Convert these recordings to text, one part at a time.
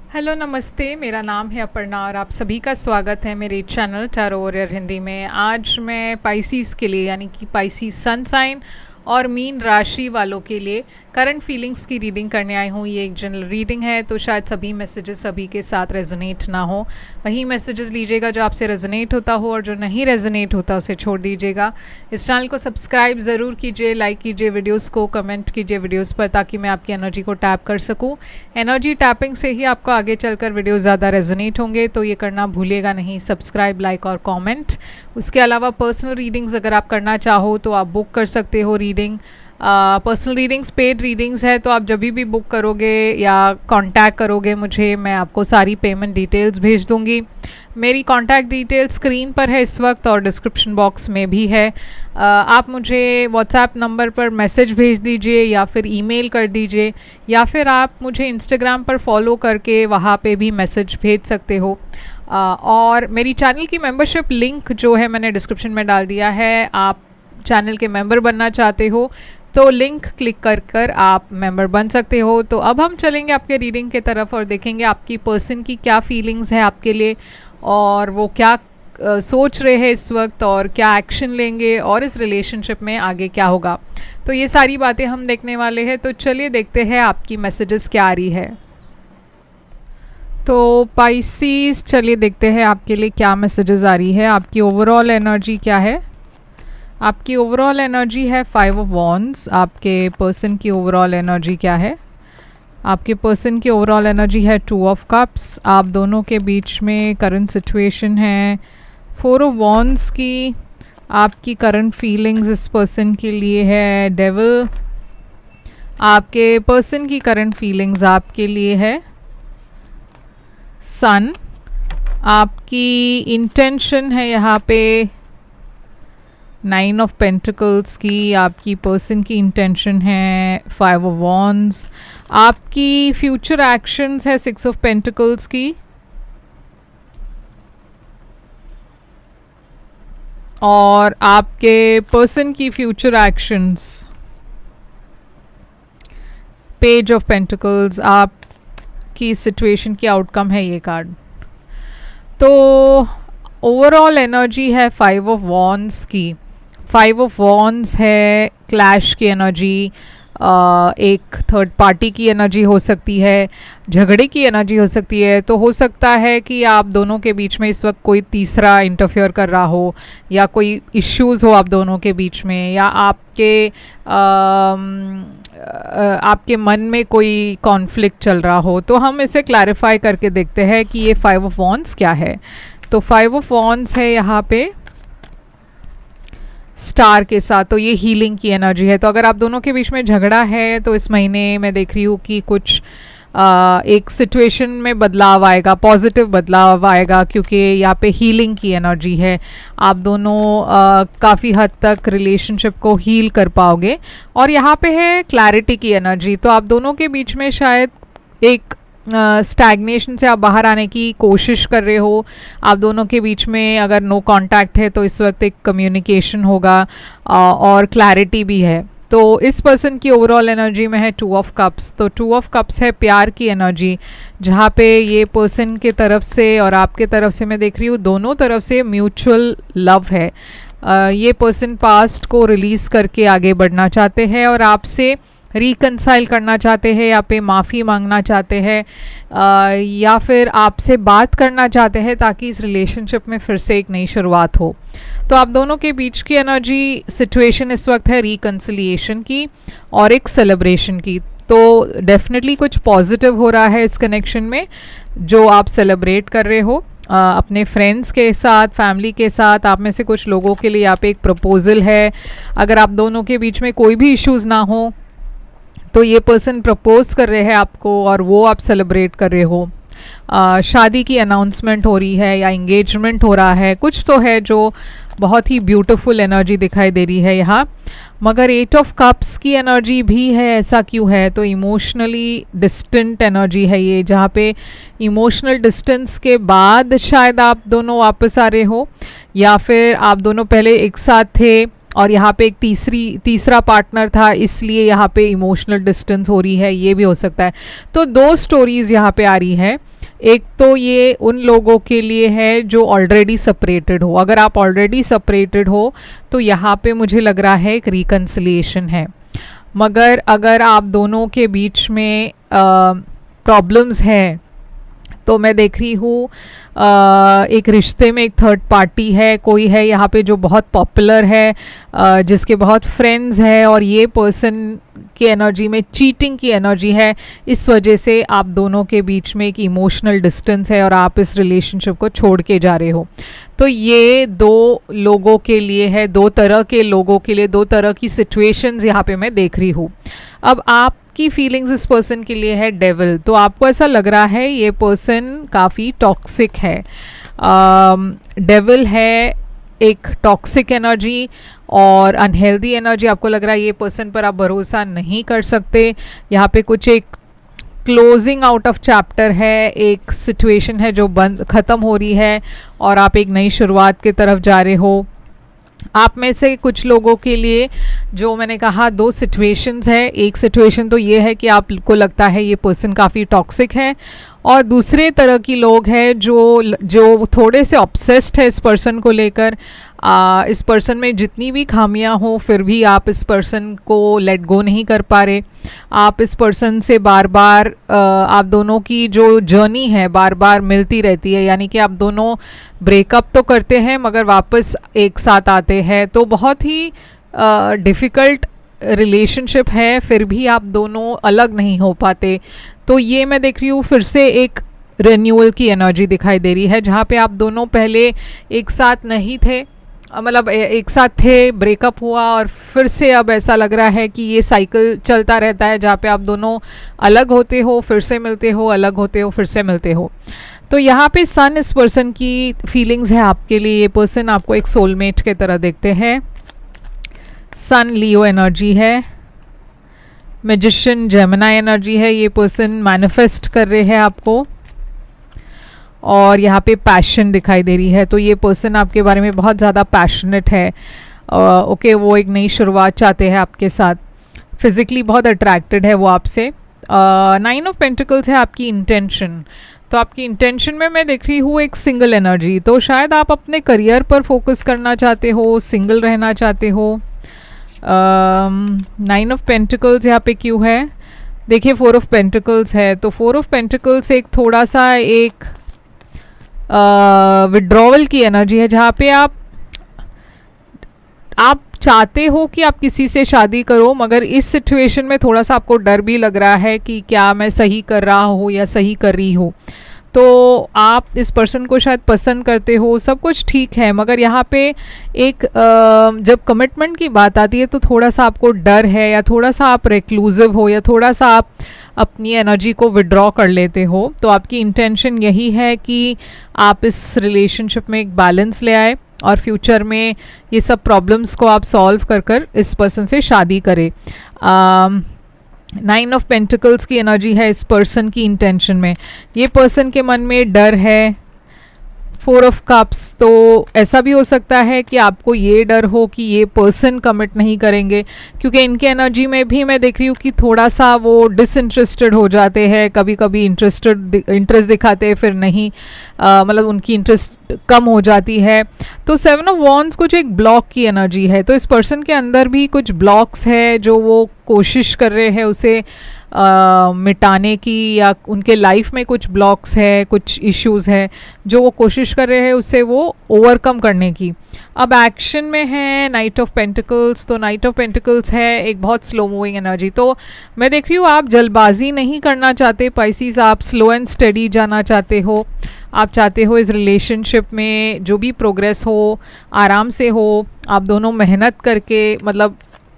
Hello नमस्ते, मेरा नाम है अपर्णा और आप सभी का स्वागत है मेरे चैनल टैरो वॉरियर हिंदी में। आज मैं पाइसीज़ के लिए यानी कि पाइसीज़ सन साइन और मीन राशि वालों के लिए करंट फीलिंग्स की रीडिंग करने आई हूँ। ये एक जनरल रीडिंग है तो शायद सभी मैसेजेस सभी के साथ रेजोनेट ना हो। वही मैसेजेस लीजिएगा जो आपसे रेजोनेट होता हो और जो नहीं रेजोनेट होता उसे छोड़ दीजिएगा। इस चैनल को सब्सक्राइब ज़रूर कीजिए, लाइक कीजिए, वीडियोस को कमेंट कीजिए वीडियोस पर, ताकि मैं आपकी एनर्जी को टैप कर सकूं। एनर्जी टैपिंग से ही आपको आगे चलकर वीडियो ज़्यादा रेजोनेट होंगे, तो ये करना भूलिएगा नहीं, सब्सक्राइब, लाइक और कमेंट। उसके अलावा पर्सनल रीडिंग्स अगर आप करना चाहो तो आप बुक कर सकते हो reading. Personal readings paid readings है, तो आप जब भी बुक करोगे या कांटेक्ट करोगे मुझे, मैं आपको सारी पेमेंट डिटेल्स भेज दूंगी। मेरी कांटेक्ट डिटेल्स स्क्रीन पर है इस वक्त और डिस्क्रिप्शन बॉक्स में भी है। आप मुझे व्हाट्सएप नंबर पर मैसेज भेज दीजिए या फिर ईमेल कर दीजिए, या फिर आप मुझे इंस्टाग्राम पर फॉलो करके वहाँ पे भी मैसेज भेज सकते हो। और मेरी चैनल की मेंबरशिप लिंक जो है मैंने डिस्क्रिप्शन में डाल दिया है। आप चैनल के मेंबर बनना चाहते हो तो लिंक क्लिक कर कर आप मेंबर बन सकते हो। तो अब हम चलेंगे आपके रीडिंग के तरफ और देखेंगे आपकी पर्सन की क्या फीलिंग्स है आपके लिए, और वो क्या सोच रहे हैं इस वक्त, और क्या एक्शन लेंगे, और इस रिलेशनशिप में आगे क्या होगा। तो ये सारी बातें हम देखने वाले हैं। तो चलिए देखते हैं आपकी मैसेजेस क्या आ रही है। तो पाइसीज, चलिए देखते हैं आपके लिए क्या मैसेजेस आ रही है। आपकी ओवरऑल एनर्जी क्या है? आपकी ओवरऑल एनर्जी है 5 ऑफ वॉन्ड्स। आपके पर्सन की ओवरऑल एनर्जी क्या है? आपके पर्सन की ओवरऑल एनर्जी है 2 ऑफ कप्स। आप दोनों के बीच में करंट सिचुएशन है 4 ऑफ वॉन्ड्स की। आपकी करंट फीलिंग्स इस पर्सन के लिए है डेविल। आपके पर्सन की करंट फीलिंग्स आपके लिए है सन। आपकी इंटेंशन है यहाँ पे 9 ऑफ पेंटिकल्स की। आपकी पर्सन की इंटेंशन है 5 ऑफ वॉन्ड्स। आपकी फ्यूचर एक्शंस है 6 ऑफ पेंटिकल्स की। और आपके पर्सन की future actions page of pentacles. आपकी सिचुएशन की आउटकम है ये कार्ड। तो ओवरऑल एनर्जी है 5 ऑफ वॉन्ड्स की। 5 ऑफ वॉन्ड्स है क्लैश की एनर्जी, एक थर्ड पार्टी की एनर्जी हो सकती है, झगड़े की एनर्जी हो सकती है। तो हो सकता है कि आप दोनों के बीच में इस वक्त कोई तीसरा इंटरफेयर कर रहा हो, या कोई इश्यूज़ हो आप दोनों के बीच में, या आपके मन में कोई कॉन्फ्लिक्ट चल रहा हो। तो हम इसे क्लैरिफाई करके देखते हैं कि ये 5 ऑफ वॉन्ड्स क्या है। तो 5 ऑफ वॉन्ड्स है यहाँ पे स्टार के साथ, तो ये हीलिंग की एनर्जी है। तो अगर आप दोनों के बीच में झगड़ा है तो इस महीने मैं देख रही हूँ कि कुछ एक सिचुएशन में बदलाव आएगा, पॉजिटिव बदलाव आएगा, क्योंकि यहाँ पे हीलिंग की एनर्जी है। आप दोनों काफ़ी हद तक रिलेशनशिप को हील कर पाओगे। और यहाँ पे है क्लैरिटी की एनर्जी। तो आप दोनों के बीच में शायद एक स्टैग्नेशन से आप बाहर आने की कोशिश कर रहे हो। आप दोनों के बीच में अगर नो कांटेक्ट है तो इस वक्त एक कम्युनिकेशन होगा और क्लैरिटी भी है। तो इस पर्सन की ओवरऑल एनर्जी में है 2 ऑफ कप्स। तो 2 ऑफ कप्स है प्यार की एनर्जी, जहाँ पे ये पर्सन के तरफ से और आपके तरफ से मैं देख रही हूँ दोनों तरफ से म्यूचुअल लव है। ये पर्सन पास्ट को रिलीज़ करके आगे बढ़ना चाहते हैं और आपसे रिकंसाइल करना चाहते हैं, या पे माफ़ी मांगना चाहते हैं, या फिर आपसे बात करना चाहते हैं ताकि इस रिलेशनशिप में फिर से एक नई शुरुआत हो। तो आप दोनों के बीच की एनर्जी सिचुएशन इस वक्त है रिकंसिलिएशन की और एक सेलिब्रेशन की। तो डेफिनेटली कुछ पॉजिटिव हो रहा है इस कनेक्शन में जो आप सेलिब्रेट कर रहे हो अपने फ्रेंड्स के साथ, फैमिली के साथ। आप में से कुछ लोगों के लिए यहाँ पे एक प्रपोजल है। अगर आप दोनों के बीच में कोई भी इश्यूज़ ना हो तो ये पर्सन प्रपोज कर रहे हैं आपको और वो आप सेलिब्रेट कर रहे हो। शादी की अनाउंसमेंट हो रही है या इंगेजमेंट हो रहा है, कुछ तो है जो बहुत ही ब्यूटीफुल एनर्जी दिखाई दे रही है यहाँ। मगर 8 ऑफ कप्स की एनर्जी भी है। ऐसा क्यों है? तो इमोशनली डिस्टेंट एनर्जी है ये, जहाँ पे इमोशनल डिस्टेंस के बाद शायद आप दोनों वापस आ रहे हो, या फिर आप दोनों पहले एक साथ थे और यहाँ पे एक तीसरा पार्टनर था, इसलिए यहाँ पे इमोशनल डिस्टेंस हो रही है, ये भी हो सकता है। तो 2 स्टोरीज़ यहाँ पे आ रही है। एक तो ये उन लोगों के लिए है जो ऑलरेडी सेपरेटेड हो। अगर आप ऑलरेडी सेपरेटेड हो तो यहाँ पे मुझे लग रहा है एक रिकन्सिलिएशन है। मगर अगर आप दोनों के बीच में प्रॉब्लम्स हैं तो मैं देख रही हूँ एक रिश्ते में एक थर्ड पार्टी है, कोई है यहाँ पे जो बहुत पॉपुलर है, जिसके बहुत फ्रेंड्स हैं, और ये पर्सन की एनर्जी में चीटिंग की एनर्जी है। इस वजह से आप दोनों के बीच में एक इमोशनल डिस्टेंस है और आप इस रिलेशनशिप को छोड़ के जा रहे हो। तो ये दो लोगों के लिए है, दो तरह के लोगों के लिए, दो तरह की सिचुएशंस यहाँ पे मैं देख रही हूँ। अब आप की फीलिंग्स इस पर्सन के लिए है डेविल। तो आपको ऐसा लग रहा है ये पर्सन काफ़ी टॉक्सिक है। डेविल है एक टॉक्सिक एनर्जी और अनहेल्दी एनर्जी। आपको लग रहा है ये पर्सन पर आप भरोसा नहीं कर सकते। यहाँ पे कुछ एक क्लोजिंग आउट ऑफ चैप्टर है, एक सिचुएशन है जो बंद ख़त्म हो रही है और आप एक नई शुरुआत की तरफ जा रहे हो। आप में से कुछ लोगों के लिए जो मैंने कहा दो सिचुएशंस है। एक सिचुएशन तो ये है कि आपको लगता है ये पर्सन काफ़ी टॉक्सिक है, और दूसरे तरह की लोग हैं जो थोड़े से ऑब्सेस्ड है इस पर्सन को लेकर। इस पर्सन में जितनी भी खामियां हो फिर भी आप इस पर्सन को लेट गो नहीं कर पा रहे। आप इस पर्सन से बार बार आप दोनों की जो जर्नी है बार बार मिलती रहती है, यानी कि आप दोनों ब्रेकअप तो करते हैं मगर वापस एक साथ आते हैं। तो बहुत ही डिफ़िकल्ट रिलेशनशिप है, फिर भी आप दोनों अलग नहीं हो पाते। तो ये मैं देख रही हूँ फिर से एक रिन्यूअल की एनर्जी दिखाई दे रही है, जहाँ पे आप दोनों पहले एक साथ नहीं थे, मतलब एक साथ थे, ब्रेकअप हुआ और फिर से अब ऐसा लग रहा है कि ये साइकिल चलता रहता है, जहाँ पे आप दोनों अलग होते हो फिर से मिलते हो, अलग होते हो फिर से मिलते हो। तो यहाँ पे सन इस पर्सन की फीलिंग्स है आपके लिए। ये पर्सन आपको एक सोलमेट के तरह देखते हैं। सन लियो एनर्जी है, मैजिशियन जेमिनी एनर्जी है। ये पर्सन मैनिफेस्ट कर रहे हैं आपको, और यहाँ पे पैशन दिखाई दे रही है। तो ये पर्सन आपके बारे में बहुत ज़्यादा पैशनेट है। ओके, वो एक नई शुरुआत चाहते हैं आपके साथ। फिज़िकली बहुत अट्रैक्टेड है वो आपसे। 9 ऑफ पेंटिकल्स है आपकी इंटेंशन। तो आपकी इंटेंशन में मैं देख रही हूँ एक सिंगल एनर्जी। तो शायद आप अपने करियर पर फोकस करना चाहते हो, सिंगल रहना चाहते हो। 9 ऑफ पेंटिकल्स यहाँ पे क्यों है? देखिए 4 ऑफ पेंटिकल्स है, तो 4 ऑफ पेंटिकल्स एक थोड़ा सा एक विड्रॉवल की एनर्जी है, जहाँ पे आप चाहते हो कि आप किसी से शादी करो, मगर इस सिचुएशन में थोड़ा सा आपको डर भी लग रहा है कि क्या मैं सही कर रहा हूँ या सही कर रही हूँ। तो आप इस पर्सन को शायद पसंद करते हो, सब कुछ ठीक है, मगर यहाँ पे एक जब कमिटमेंट की बात आती है तो थोड़ा सा आपको डर है, या थोड़ा सा आप रिक्लूसिव हो, या थोड़ा सा आप अपनी एनर्जी को विड्रॉ कर लेते हो। तो आपकी इंटेंशन यही है कि आप इस रिलेशनशिप में एक बैलेंस ले आए और फ्यूचर में ये सब प्रॉब्लम्स को आप सॉल्व कर कर इस पर्सन से शादी करें। 9 ऑफ पेंटिकल्स की एनर्जी है इस पर्सन की इंटेंशन में। ये पर्सन के मन में डर है। 4 ऑफ कप्स, तो ऐसा भी हो सकता है कि आपको ये डर हो कि ये पर्सन कमिट नहीं करेंगे, क्योंकि इनके एनर्जी में भी मैं देख रही हूँ कि थोड़ा सा वो डिसइंटरेस्टेड हो जाते हैं, कभी कभी इंटरेस्ट दिखाते हैं फिर नहीं, मतलब उनकी इंटरेस्ट कम हो जाती है। तो 7 ऑफ वॉन्ड्स कुछ एक ब्लॉक की एनर्जी है। तो इस पर्सन के अंदर भी कुछ ब्लॉक्स है जो वो कोशिश कर रहे हैं उसे मिटाने की, या उनके लाइफ में कुछ ब्लॉक्स है, कुछ इश्यूज़ है जो वो कोशिश कर रहे हैं उसे वो ओवरकम करने की। अब एक्शन में है नाइट ऑफ पेंटिकल्स। तो नाइट ऑफ पेंटिकल्स है एक बहुत स्लो मूविंग एनर्जी। तो मैं देख रही हूँ आप जल्दबाजी नहीं करना चाहते पाइसीज, आप स्लो एंड स्टडी जाना चाहते हो। आप चाहते हो इस रिलेशनशिप में जो भी प्रोग्रेस हो आराम से हो, आप दोनों मेहनत करके, मतलब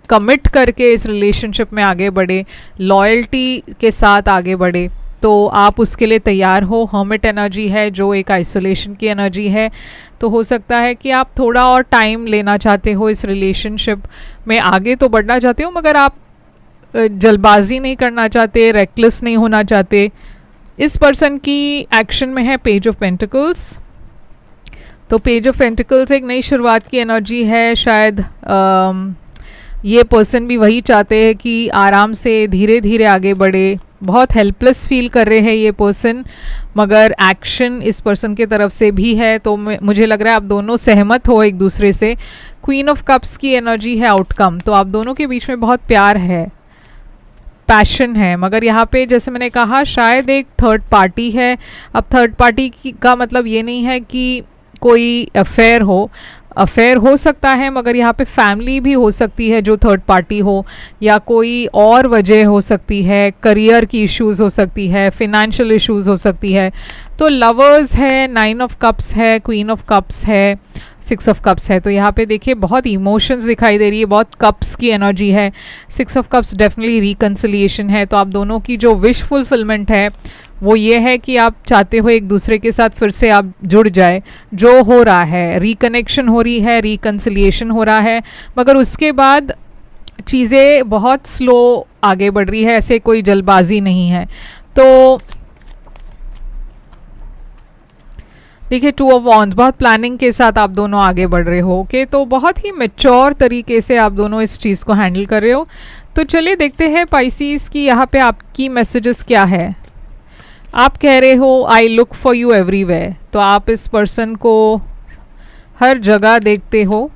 कमिट करके इस रिलेशनशिप में आगे बढ़े, लॉयल्टी के साथ आगे बढ़े। तो आप उसके लिए तैयार हो। हर्मिट एनर्जी है जो एक आइसोलेशन की एनर्जी है। तो हो सकता है कि आप थोड़ा और टाइम लेना चाहते हो इस रिलेशनशिप में, आगे तो बढ़ना चाहते हो मगर आप जल्दबाजी नहीं करना चाहते, रेकलेस नहीं होना चाहते। इस पर्सन की एक्शन में है पेज ऑफ पेंटिकल्स। तो पेज ऑफ पेंटिकल्स एक नई शुरुआत की एनर्जी है। शायद ये पर्सन भी वही चाहते हैं कि आराम से धीरे धीरे आगे बढ़े, बहुत हेल्पलेस फील कर रहे हैं ये पर्सन, मगर एक्शन इस पर्सन के तरफ से भी है, तो मुझे लग रहा है आप दोनों सहमत हो एक दूसरे से। क्वीन ऑफ कप्स की एनर्जी है आउटकम, तो आप दोनों के बीच में बहुत प्यार है, पैशन है, मगर यहाँ पे जैसे मैंने कहा शायद एक थर्ड पार्टी है। अब थर्ड पार्टी का मतलब ये नहीं है कि कोई अफेयर हो सकता है, मगर यहाँ पे फैमिली भी हो सकती है जो थर्ड पार्टी हो, या कोई और वजह हो सकती है, करियर की इश्यूज हो सकती है, फिनेंशियल इश्यूज हो सकती है। तो लवर्स है, 9 ऑफ कप्स है, क्वीन ऑफ कप्स है, 6 ऑफ कप्स है। तो यहाँ पे देखिए बहुत इमोशंस दिखाई दे रही है, बहुत कप्स की एनर्जी है। 6 ऑफ कप्स डेफिनेटली रिकन्सिलिएशन है। तो आप दोनों की जो विश फुलफिलमेंट है वो ये है कि आप चाहते हो एक दूसरे के साथ फिर से आप जुड़ जाए। जो हो रहा है, रिकनेक्शन हो रही है, रिकन्सिलिएशन हो रहा है, मगर उसके बाद चीज़ें बहुत स्लो आगे बढ़ रही है, ऐसे कोई जल्दबाजी नहीं है। तो देखिए 2 ऑफ वॉन्ड्स, बहुत प्लानिंग के साथ आप दोनों आगे बढ़ रहे हो। ओके, तो बहुत ही मैच्योर तरीके से आप दोनों इस चीज़ को हैंडल कर रहे हो। तो चलिए देखते हैं पाइसीज की यहाँ पे आपकी मैसेजेस क्या है। आप कह रहे हो I look for you everywhere, तो आप इस पर्सन को हर जगह देखते हो।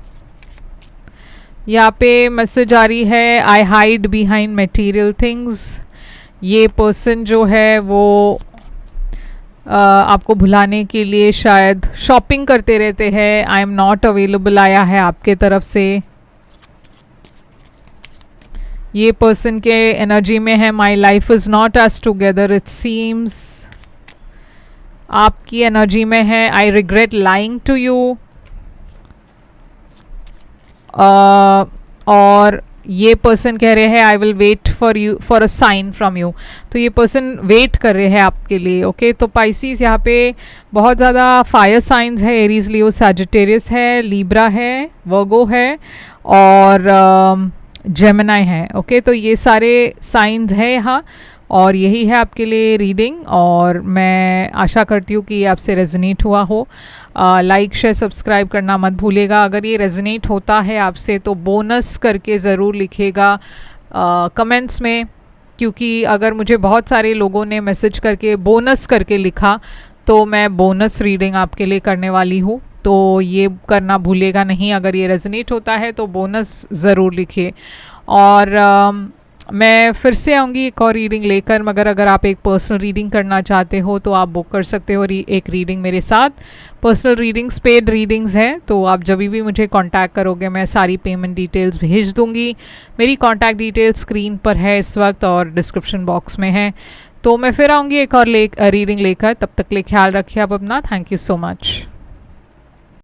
यहाँ पे मैसेज आ रही है आई हाइड बिहाइंड मटेरियल थिंग्स। ये पर्सन जो है वो आपको भुलाने के लिए शायद शॉपिंग करते रहते हैं। आई एम नॉट अवेलेबल आया है आपके तरफ से। ये पर्सन के एनर्जी में है my life is not as together it seems. आपकी एनर्जी में है I regret lying to you. और ये पर्सन कह रहे हैं I will wait for you for a sign from you. तो ये पर्सन वेट कर रहे हैं आपके लिए। ओके, तो पाइसीज यहाँ पे बहुत ज़्यादा फायर साइंस है, एरीज, लियो, सैजिटेरियस है, लीब्रा है, वर्गो है और जेमिनाई है। ओके, तो ये सारे साइंस है यहाँ, और यही है आपके लिए रीडिंग। और मैं आशा करती हूँ कि आपसे रेजोनेट हुआ हो। लाइक शेयर सब्सक्राइब करना मत भूलेगा। अगर ये रेजोनेट होता है आपसे तो बोनस करके ज़रूर लिखिएगा कमेंट्स में, क्योंकि अगर मुझे बहुत सारे लोगों ने मैसेज करके बोनस करके लिखा तो मैं बोनस रीडिंग आपके लिए करने वाली हूँ। तो ये करना भूलेगा नहीं। अगर ये रेजोनेट होता है तो बोनस ज़रूर लिखिए। और मैं फिर से आऊँगी एक और रीडिंग लेकर, मगर अगर आप एक पर्सनल रीडिंग करना चाहते हो तो आप बुक कर सकते हो एक रीडिंग मेरे साथ। पर्सनल रीडिंग्स पेड रीडिंग्स हैं, तो आप जब भी मुझे कांटेक्ट करोगे मैं सारी पेमेंट डिटेल्स भेज दूँगी। मेरी कांटेक्ट डिटेल्स स्क्रीन पर है इस वक्त और डिस्क्रिप्शन बॉक्स में है। तो मैं फिर आऊँगी एक और रीडिंग लेकर। तब तक के लिए ख्याल रखिए आप अपना। Thank you so much.